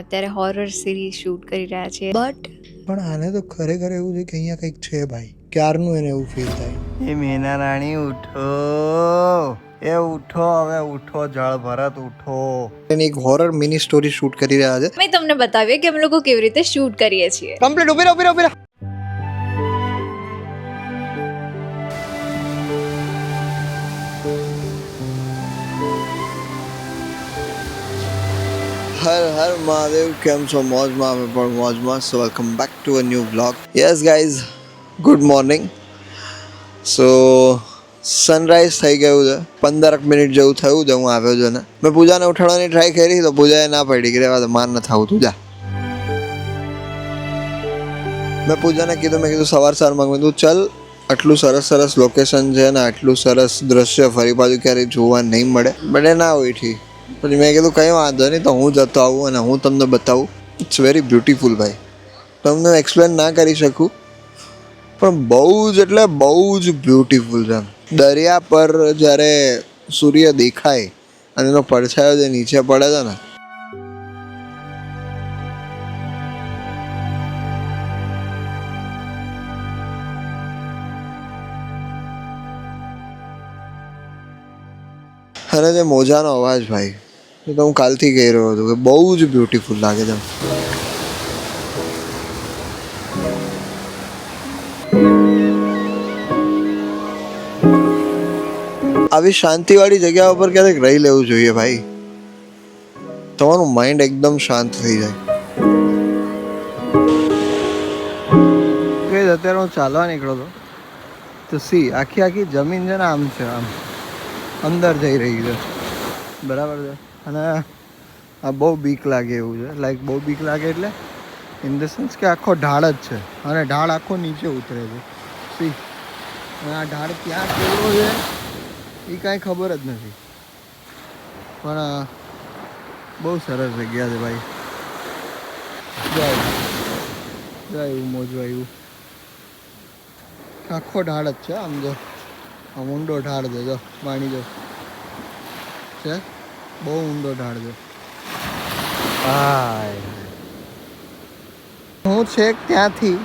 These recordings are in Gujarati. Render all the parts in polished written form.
અત્યારે હોરર સિરીઝ શૂટ કરી રહ્યા છે પણ આને તો ખરેખર એવું છે કે અહીંયા કંઈક છે ભાઈ, ક્યારનું એને એવું ફીલ થાય. એ મેના રાણી ઉઠો, એ ઉઠો, હવે ઉઠો, જળ ભરત ઉઠો. એની એક હોરર મિની સ્ટોરી શૂટ કરી રહ્યા છે. મેં તમને બતાવીએ કે અમે લોકો કેવી રીતે શૂટ કરીએ છીએ. કમ્પ્લીટ ઉભી રહો, ઉભી રહો, ઉભી રહો. હર હર મહાદેવ, કેમ છો? મોજમાં? અમે પણ મોજમાં. સો welcome back to a new vlog. Yes guys, good morning. So sunrise થઈ ગયું છે, 15 મિનિટ જેવું થયું છે હું આવ્યો છું ને. મેં પૂજાને ઉઠાડવાની ટ્રાય કરી તો પૂજાએ ના પડી કે રહેવા દે, માર ન થવું, તું જા. મેં પૂજાને કીધું, મેં કીધું સવારમાં મેં કીધું ચલ, આટલું સરસ સરસ લોકેશન છે ને આટલું સરસ દ્રશ્ય ફરી બાજુ ક્યારેય જોવા નહીં મળે, બટ એ ના ઉઠી. પછી મેં કીધું કંઈ વાંધો નહીં, તો હું જતો આવું અને હું તમને બતાવું. ઇટ્સ વેરી બ્યુટીફુલ ભાઈ, તમને એક્સપ્લેન ના કરી શકું, પણ બહુ જ એટલે બહુ જ બ્યુટીફુલ છે. દરિયા પર જ્યારે સૂર્ય દેખાય અને એનો પડછાયો જે નીચે પડે છે ને, અને જે મોજાનો અવાજ ભાઈ, એ તો હું કાલથી કહી રહ્યો હતો કે બહુ જ બ્યુટીફુલ લાગે છે. આવી શાંતિવાળી જગ્યા ઉપર ક્યારેક રહી લેવું જોઈએ ભાઈ, તમારું માઇન્ડ એકદમ શાંત થઈ જાય. અત્યારે હું ચાલવા નીકળ્યો હતો તો સી આખી આખી જમીન છે ને આમ છે, આમ અંદર જઈ રહી છે, બરાબર છે. અને આ બહુ બીક લાગે એવું છે, લાઈક બહુ બીક લાગે એટલે ઇન ધ સેન્સ કે આખો ઢાળ જ છે અને ઢાળ આખો નીચે ઉતરે છે. સી અને આ ઢાળ ક્યાં કેવો છે એ કાંઈ ખબર જ નથી, પણ બહુ સરસ જગ્યા છે ભાઈ. જાય એવું મોજવા એવું આખો ઢાળ જ છે. આમ જો આમ ઊંડો ઢાળ છે, જો માણી જો છે, બહુ ઊંડો ઢાળ છે. હું છેક ત્યાંથી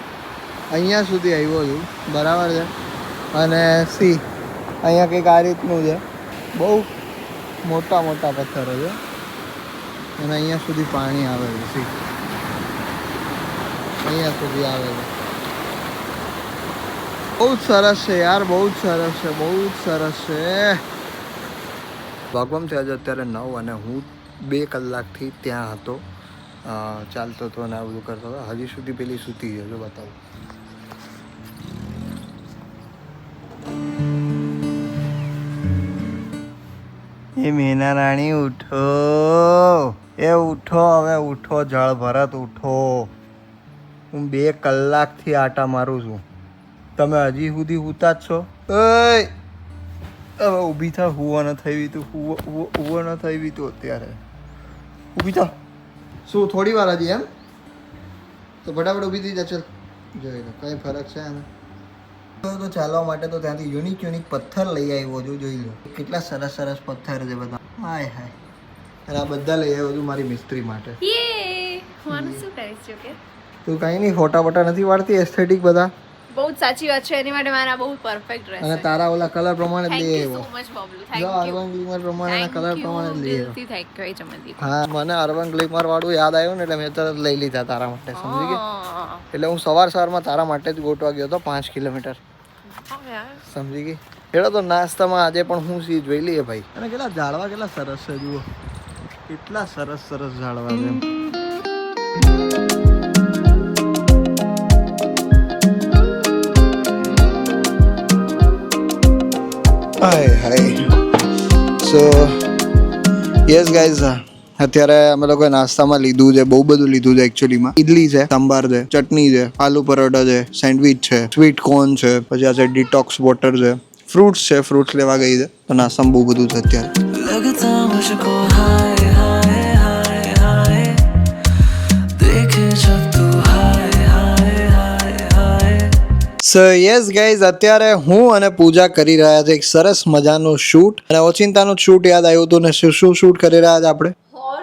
અહીંયા સુધી આવ્યો છું, બરાબર છે. અને સી અહીંયા કંઈક આ રીતનું છે, બહુ મોટા મોટા પથ્થરો છે અને અહીંયા સુધી પાણી આવે છે. સી અહીંયા સુધી આવે છે. બહુ જ સરસ છે યાર, બહુ જ સરસ છે, બહુ જ સરસ છે. ભાગવામ થયા છે અત્યારે 9 અને હું 2 કલાકથી ત્યાં હતો, ચાલતો હતો અને આ બધું કરતો હતો. હજી સુધી પેલી સૂતી છે, જો બતાવું. એ મેના રાણી ઉઠો, એ ઉઠો, હવે ઉઠો, જળ ભરત ઉઠો. હું 2 કલાકથી આટા મારું છું, તમે હજી સુધી હુતા જ છો. હવે ઊભી થા, હુવા ન થઈ તું, હુવા ન થઈ તું અત્યારે. ઊભી થા. શું થોડી વાર હજી એમ? તો ફટાફટ ઊભી થઈ જા, ચાલ જોઈ લો કઈ ફરક છે એને. તો ચાલવા માટે તો ત્યાંથી યુનિક પથ્થર લઈ આવ્યો છું, જોઈ લો કેટલા સરસ સરસ પથ્થર છે બધા. હાય હાય. અને આ બધા લઈ આવ્યો છું મારી મિસ્ત્રી માટે. હું શું કરીશ જો કે તું કાંઈ નહીં, ફોટા બોટા નથી પાડતી, એસ્થેટિક બધા. બહુ જ સાચી વાત છે, એની માટે મારા બહુ પરફેક્ટ રહેશે. અને તારા ઓલા કલર પ્રમાણે જ લઈ આવ્યો. સો મચ બબલુ, જો થેન્ક યુ. અર્બન ગ્લિમર પ્રમાણેના કલર પ્રમાણે જ લઈ આવ્યો. દિલથી થેન્ક યુ. એ જમતી હા, મને અર્બન ગ્લિમર વાળું યાદ આવ્યું ને એટલે મેં તરત લઈ લીધા તારા માટે, સમજી ગઈ? એટલે હું સવારમાં તારા માટે જ ગોતવા ગયો હતો 5 કિલોમીટર, સમજી ગઈ? એટલે તો નાસ્તામાં આજે પણ હું સી જોઈ લઈએ ભાઈ. અને કેટલા ઝાડવા કેટલા સરસ છે, જુઓ કેટલા સરસ સરસ ઝાડવા છે. હાય હાય. સો યસ ગાઈઝ, અત્યારે અમે લોકોએ નાસ્તામાં લીધું છે, બહુ બધું લીધું છે એકચ્યુઅલીમાં. ઇડલી છે, સાંભાર છે, ચટણી છે, આલુ પરોઠા છે, સેન્ડવિચ છે, સ્વીટ કોર્ન છે, પછી આ છે ડિટોક્સ વોટર છે, ફ્રૂટ્સ છે, ફ્રૂટ્સ લેવા ગઈ છે. તો નાસ્તામાં બહુ બધું છે અત્યારે. સો યસ ગાઈઝ, અત્યારે હું અને પૂજા કરી રહ્યા છે એક સરસ મજાનું શૂટ. અને ઓચિંતાનું શૂટ યાદ આવ્યું હતું ને શું શૂટ કરી રહ્યા છે આપણે? Horror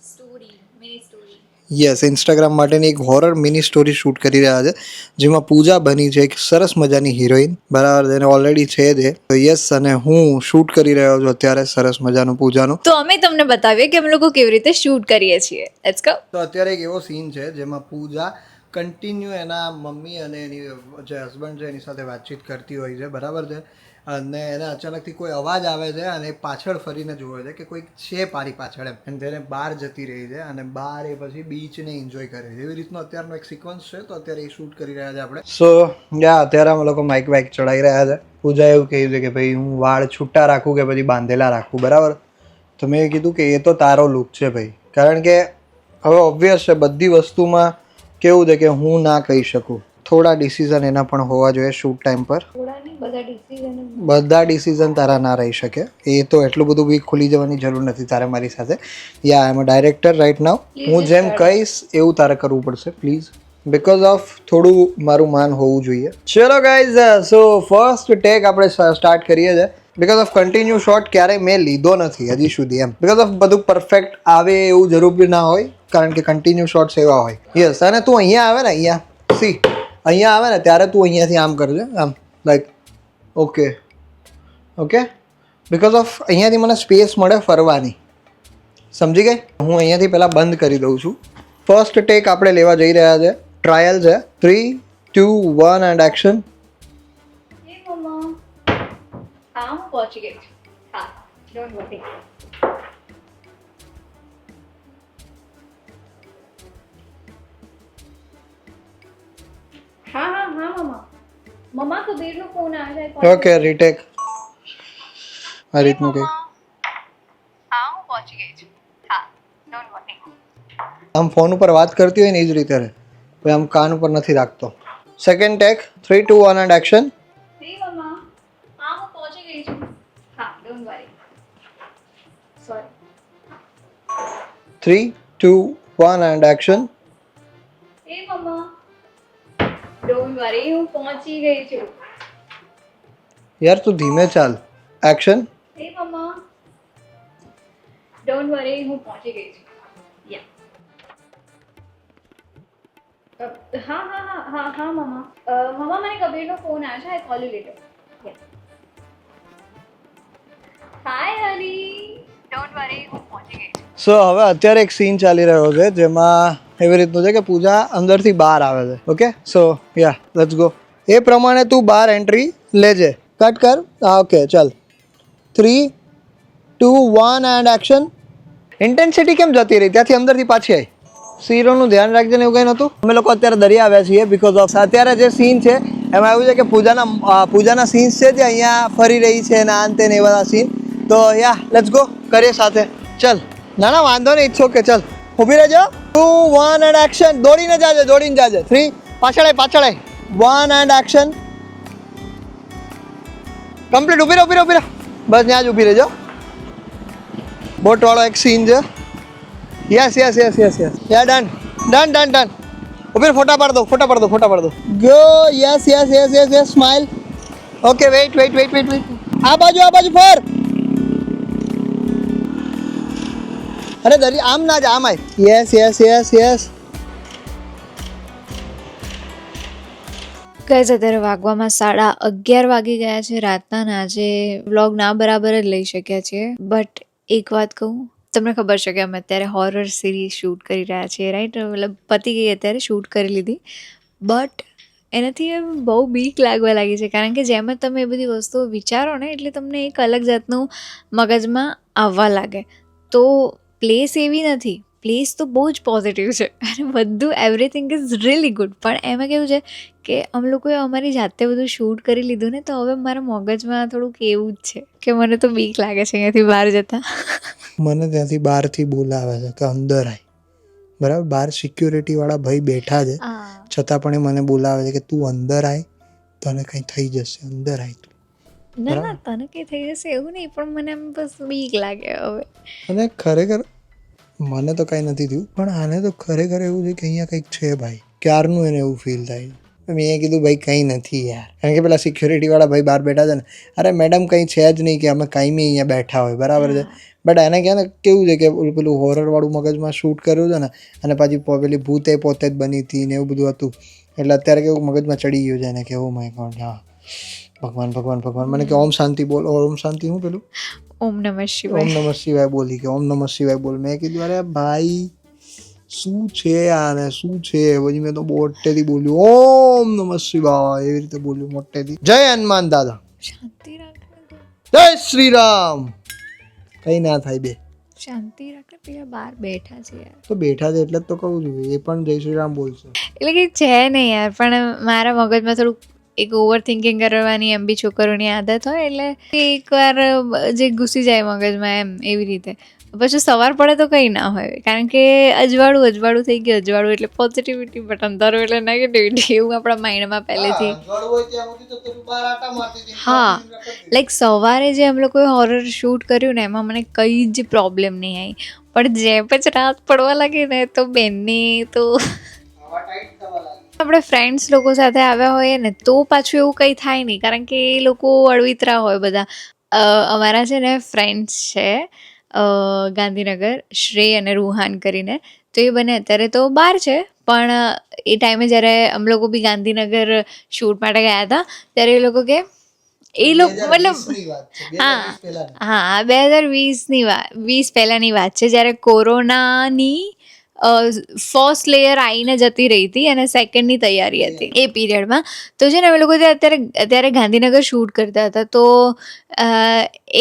story, mini story. Yes Instagram માટેની એક હોરર મિની સ્ટોરી શૂટ કરી રહ્યા છે જેમાં પૂજા બની છે એક સરસ મજાની હિરોઈન, બરાબર, એને ઓલરેડી છે જ. તો યસ, અને હું શૂટ કરી રહ્યો છું અત્યારે સરસ મજાનું પૂજાનું. તો અમે તમને બતાવીએ કે અમે લોકો કેવી રીતે શૂટ કરીએ છીએ. Let's go. તો અત્યારે એક એવો સીન છે જેમાં પૂજા કન્ટિન્યુ એના મમ્મી અને એની જે હસબન્ડ છે એની સાથે વાતચીત કરતી હોય છે, બરાબર છે, અને એને અચાનકથી કોઈ અવાજ આવે છે અને એ પાછળ ફરીને જોવે છે કે કોઈક છે પારી પાછળ એમ, અને તેને બહાર જતી રહી છે અને બહાર એ પછી બીચને એન્જોય કરે છે. એવી રીતનો અત્યારનો એક સિક્વન્સ છે. તો અત્યારે એ શૂટ કરી રહ્યા છે આપણે. સો યા અત્યારે અમે લોકો માઇક વાઇક ચડાવી રહ્યા છે. પૂજા એવું કહ્યું છે કે ભાઈ હું વાળ છૂટા રાખું કે પછી બાંધેલા રાખું, બરાબર. તો મેં કીધું કે એ તો તારો લુક છે ભાઈ, કારણ કે હવે ઓબ્વિયસ છે બધી વસ્તુમાં કેવું છે કે હું ના કહી શકું, થોડા ડિસિઝન એના પણ હોવા જોઈએ શૂટ ટાઈમ પર. બધા ડિસિઝન તારા ના રહી શકે, એ તો એટલું બધું બી ખુલી જવાની જરૂર નથી તારે મારી સાથે. યા આઈ એમ અ ડાયરેક્ટર રાઈટ નાઉ. હું જેમ કહીશ એવું તારે કરવું પડશે પ્લીઝ, બીકોઝ ઓફ થોડું મારું માન હોવું જોઈએ. ચલો ગાઈઝ, સો ફર્સ્ટ ટેક આપણે સ્ટાર્ટ કરીએ છીએ. બીકોઝ ઓફ કન્ટિન્યુ શોટ ક્યારેય મેં લીધો નથી હજી સુધી એમ, બીકોઝ ઓફ બધું પરફેક્ટ આવે એવું જરૂર બી ના હોય, કારણ કે કન્ટિન્યુ શોટ્સ એવા હોય. યસ, અને તું અહીંયા આવે ને, અહીંયા સી અહીંયા આવે ને ત્યારે તું અહીંયાથી આમ કરજે, આમ like okay okay, because of અહીંયાથી મને સ્પેસ મળે ફરવાની, સમજી ગઈ? હું અહીંયાથી પહેલાં બંધ કરી દઉં છું. ફર્સ્ટ ટેક આપણે લેવા જઈ રહ્યા છે, ટ્રાયલ છે. 3, 2, 1 એન્ડ એક્શન. હા, હું પહોંચી ગઈ છું. હા, ડોન્ટ વરી. હા હા હા મમ્મા. મમ્મા કબીરનો ફોન આવે છે. Okay, retake. આ રીતનું કંઈક. હા, હું પહોંચી ગઈ છું. હા, ડોન્ટ વરી. આમ ફોન ઉપર વાત કરતી હોય ને એ જ રીતે રહે, કોઈ આમ કાન ઉપર નથી રાખતો. Second take. 3, 2, 1 and action. મમ્મા. હા, હું પહોંચી ગઈ છું. હા, don't worry. Sorry. 3, 2, 1 and action. મમ્મા. ડોન્ટ વરી, હું પહોંચી ગઈ છું. યાર તું ધીમે ચાલ. એક્શન. મમ્મા. ડોન્ટ વરી, હું પહોંચી ગઈ છું. હા હા હા હા હા મમ્મા. મમ્મા, મને કબીરનો ફોન આવ્યો છે. I call you later. Hi honey. Don't worry, હું પહોંચી ગઈ છું. સો હવે અત્યારે એક સીન ચાલી રહ્યો છે જેમાં એવી રીતનું છે કે પૂજા અંદરથી બહાર આવે છે. Okay, so yeah let's go. એ પ્રમાણે તું બહાર એન્ટ્રી લેજે. કટ કર. હા, ઓકે, ચાલ. 3, 2, 1 એન્ડ એક્શન. ઇન્ટેન્સિટી કેમ જતી રહી? ત્યાંથી અંદરથી પાછી આવી. સીરોનું ધ્યાન રાખજે ને એવું કંઈ નહોતું. અમે લોકો અત્યારે દરિયા આવ્યા છીએ બીકોઝ ઓફ અત્યારે જે સીન છે એમાં એવું છે કે પૂજાના સીન્સ છે જે અહીંયા ફરી રહી છે ને આ તે ને એ બધા સીન. તો યા લેટ્સ ગો, કરીએ સાથે. ચલ. ના ના વાંધો નહીં, ઇટ્સ ઓકે. ચલ ઊભી રહેજો. 2, 1 એન્ડ એક્શન. દોડીને જાજે, દોડીને જાજે. 3, પાછળ આવી, પાછળ આવી. 1 એન્ડ એક્શન. કમ્પ્લીટ. ઊભી રહો, ઊભી રહો, ઊભી રહો. બસ ત્યાં જ ઊભી રહેજો. બોટવાળો એક સીન છે. Yes yes yes yes yes. Yeah done done done done. ઊભી રહો, ફોટા પાડ દો, ફોટા પાડ દો, ફોટા પાડ દો. Go. Yes yes yes yes yes. Smile. Okay, wait wait wait wait wait. આ બાજુ ફર. અરે દરિયા આમ ના જા, આમ આય. Yes yes yes yes. Guys, અત્યારે વાગવામાં 11:30 વાગી ગયા છે રાતના. ને આજે વ્લોગ ના બરાબર જ લઈ શક્યા છીએ. બટ એક વાત કહું, તમને ખબર છે કે અમે અત્યારે હોરર સિરીઝ શૂટ કરી રહ્યા છીએ, રાઈટ? મતલબ પતી ગઈ, અત્યારે શૂટ કરી લીધી. બટ એનાથી બહુ બીક લાગવા લાગી છે, કારણ કે જેમ જ તમે એ બધી વસ્તુઓ વિચારો ને એટલે તમને એક અલગ જાતનું મગજમાં આવવા લાગે. તો પ્લેસ એવી નથી, પ્લેસ તો બહુ જ પોઝિટિવ છે અને બધું એવરીથિંગ ઇઝ રિયલી ગુડ. પણ એમાં કેવું છે કે અમે લોકોએ અમારી જાતે બધું શૂટ કરી લીધું ને, તો હવે મારા મગજમાં થોડુંક એવું જ છે કે મને તો બીક લાગે છે અહીંયાથી બહાર જતા. મને ત્યાંથી બહારથી બોલાવે છે કે અંદર આય, બરાબર. બહાર સિક્યુરિટી વાળા ભાઈ બેઠા છે, છતાં પણ એ મને બોલાવે છે કે તું અંદર આય, તને કંઈ થઈ જશે, અંદર આય તું. ના ના, તને કંઈ થઈ જશે એવું નહીં, પણ મને એમ બસ બીક લાગે હવે. અને ખરેખર મને તો કાંઈ નથી થયું, પણ આને તો ખરેખર એવું છે કે અહીંયા કંઈક છે ભાઈ. ક્યારનું એને એવું ફીલ થાય. મેં કીધું ભાઈ કંઈ નથી યાર, કારણ કે પેલા સિક્યોરિટીવાળા ભાઈ બહાર બેઠા છે ને, અરે મેડમ કંઈ છે જ નહીં કે અમે કાંઈ બી અહીંયા બેઠા હોય, બરાબર છે. બટ એને કહે ને કેવું છે કે પેલું હોરરવાળું મગજમાં શૂટ કર્યું છે ને, અને પાછી પેલી ભૂતે પોતે જ બની હતી ને એવું બધું હતું, એટલે અત્યારે કેવું મગજમાં ચડી ગયું છે એને કે ઓ માય ગોડ, હા ભગવાન ભગવાન ભગવાન. મને કે ઓમ શાંતિ બોલ, ઓમ શાંતિ હું પેલું ઓમ નમઃ ઓમ શિવાય. નમઃ શિવાય બોલી કે ઓમ નમઃ શિવાય બોલ. મેં કીધું અરે ભાઈ શું છે આને, શું છે? પછી મેં તો મોટેથી બોલ્યું ઓમ નમઃ શિવાય, એવી રીતે બોલ્યું મોટેથી. જય હનુમાન દાદા, શાંતિ રાખ, જય શ્રી રામ. કઈ ના થાય બે, શાંતિ રાખ. પેલા બહાર બેઠા છે યાર. તો બેઠા છે એટલે જ તો કહું છું, એ પણ જય શ્રી રામ બોલશે. એટલે કે છે નહીં યાર, પણ મારા મગજમાં થોડુંક એક ઓવર થિંકિંગ કરવાની એમ બી છોકરોની આદત હોય, એટલે એકવાર જે ઘૂસી જાય મગજમાં એમ એવી રીતે. પછી સવાર પડે તો કંઈ ના હોય, કારણ કે અજવાળું થઈ ગયું. અજવાળું એટલે પોઝિટિવિટી, બટ અંધારું એટલે નેગેટિવિટી, એવું આપણા માઇન્ડમાં પહેલેથી. હા, લાઈક સવારે જે અમે લોકોએ હોરર શૂટ કર્યું ને, એમાં મને કંઈ જ પ્રોબ્લેમ નહીં આવી, પણ જેમ જ રાત પડવા લાગી ને તો બેનની તો આપણે ફ્રેન્ડ્સ લોકો સાથે આવ્યા હોઈએ ને તો પાછું એવું કંઈ થાય નહીં, કારણ કે એ લોકો અળવિતરા હોય બધા. અમારા છે ને ફ્રેન્ડ્સ છે ગાંધીનગર, શ્રેય અને રૂહાન કરીને, તો એ બંને અત્યારે તો બહાર છે, પણ એ ટાઈમે જ્યારે અમે લોકો બી ગાંધીનગર શૂટ માટે ગયા હતા ત્યારે એ લોકો કે એ લોકો મતલબ હા 2020 પહેલાંની વાત છે, જ્યારે કોરોનાની ફર્સ્ટ લેયર આવીને જતી રહી હતી અને સેકન્ડની તૈયારી હતી એ પીરિયડમાં. તો છે ને અમે લોકો અત્યારે ગાંધીનગર શૂટ કરતા હતા, તો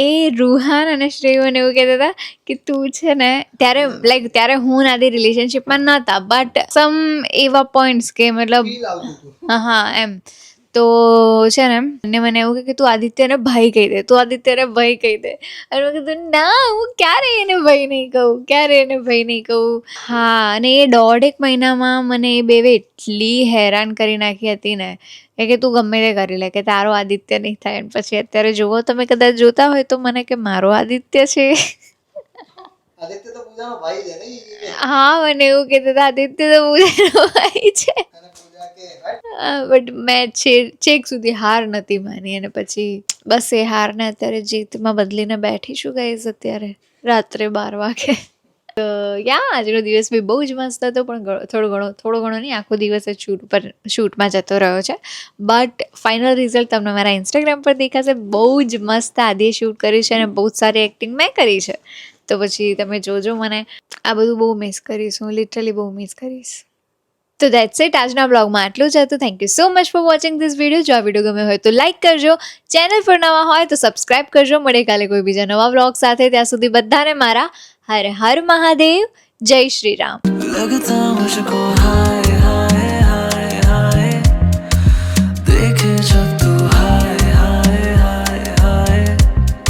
એ રૂહાન અને શ્રેયોને એવું કહેતા હતા કે તું છે ને ત્યારે હું નાદી રિલેશનશિપમાં નહોતા, બટ સમ એવા પોઈન્ટ્સ કે મતલબ હા એમ. તો છે ને મને એવું કે તું આદિત્યને ભાઈ કહી દે, તું આદિત્યને ભાઈ કહી દે. અને મેં કીધું ના, હું ક્યારે એને ભાઈ નહીં કહું. હા, અને એ 1.5 મહિનામાં મને એ બે એટલી હેરાન કરી નાખી હતી ને કે તું ગમે તે કરી લે, કે તારો આદિત્ય નહીં થાય. અને પછી અત્યારે જુઓ, તમે કદાચ જોતા હોય તો મને કે મારો આદિત્ય છે. હા, મને એવું કહેતા હતા આદિત્ય તો પૂજાનો ભાઈ છે. બટ મેં છેક સુધી હાર નથી માની, અને પછી બસ એ હારને અત્યારે જીતમાં બદલીને બેઠી છું ગાઈઝ અત્યારે રાત્રે 12 વાગે. આજનો દિવસ બી બહુ જ મસ્ત હતો, પણ થોડો ઘણો નહીં, આખો દિવસ જ શૂટમાં જતો રહ્યો છે. બટ ફાઇનલ રિઝલ્ટ તમને મારા ઇન્સ્ટાગ્રામ પર દેખાશે. બહુ જ મસ્ત આદિએ શૂટ કર્યું છે અને બહુ જ સારી એક્ટિંગ મેં કરી છે. તો પછી તમે જોજો. મને આ બધું બહુ મિસ કરીશ, હું લિટરલી બહુ મિસ કરીશ. તો દેટ્સ ઇટ, આજના બ્લોગમાં આટલું જ હતું. Thank you so much for watching this video. જો આ વિડીયો ગમ્યો હોય તો લાઇક કરજો, ચેનલ પર નવા હોય તો સબસ્ક્રાઇબ કરજો. મળે કાલે કોઈ બીજા નવા બ્લોગ સાથે. ત્યાં સુધી બધાને મારા હર હર મહાદેવ, જય શ્રી રામ.